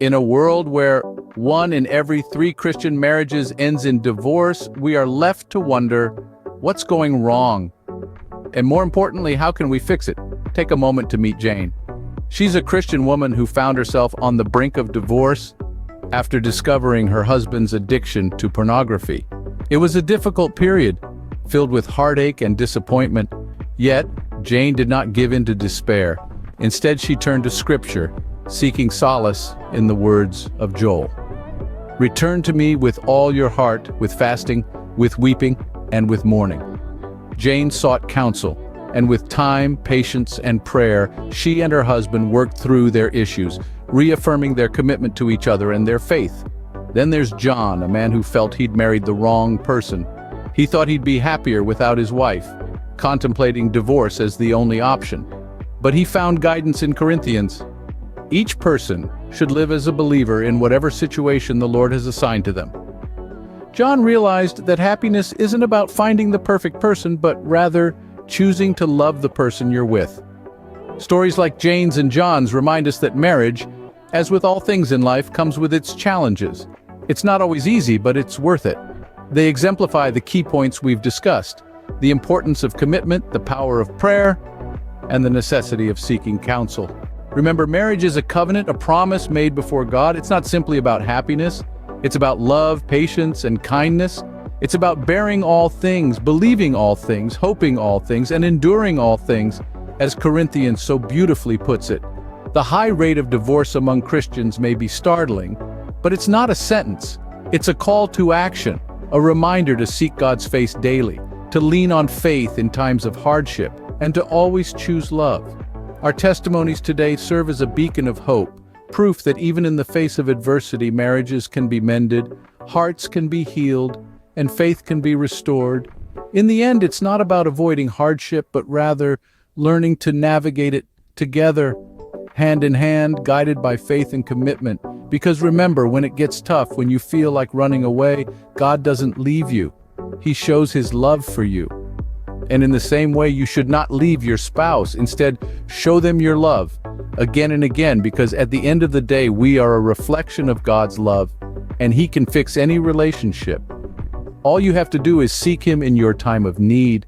In a world where 1 in every 3 Christian marriages ends in divorce, we are left to wonder, what's going wrong? And more importantly, how can we fix it? Take a moment to meet Jane. She's a Christian woman who found herself on the brink of divorce after discovering her husband's addiction to pornography. It was a difficult period, filled with heartache and disappointment. Yet, Jane did not give in to despair. Instead, she turned to Scripture, seeking solace in the words of Joel. Return to me with all your heart, with fasting, with weeping, and with mourning. Jane sought counsel, and with time, patience, and prayer, she and her husband worked through their issues, reaffirming their commitment to each other and their faith. Then there's John, a man who felt he'd married the wrong person. He thought he'd be happier without his wife, contemplating divorce as the only option. But he found guidance in Corinthians. Each person should live as a believer in whatever situation the Lord has assigned to them. John realized that happiness isn't about finding the perfect person, but rather choosing to love the person you're with. Stories like Jane's and John's remind us that marriage, as with all things in life, comes with its challenges. It's not always easy, but it's worth it. They exemplify the key points we've discussed: the importance of commitment, the power of prayer, and the necessity of seeking counsel. Remember, marriage is a covenant, a promise made before God. It's not simply about happiness. It's about love, patience, and kindness. It's about bearing all things, believing all things, hoping all things, and enduring all things, as Corinthians so beautifully puts it. The high rate of divorce among Christians may be startling, but it's not a sentence. It's a call to action, a reminder to seek God's face daily, to lean on faith in times of hardship, and to always choose love. Our testimonies today serve as a beacon of hope, proof that even in the face of adversity, marriages can be mended, hearts can be healed, and faith can be restored. In the end, it's not about avoiding hardship, but rather learning to navigate it together, hand in hand, guided by faith and commitment. Because remember, when it gets tough, when you feel like running away, God doesn't leave you. He shows His love for you. And in the same way, you should not leave your spouse. Instead, show them your love again and again, because at the end of the day, we are a reflection of God's love, and He can fix any relationship. All you have to do is seek Him in your time of need,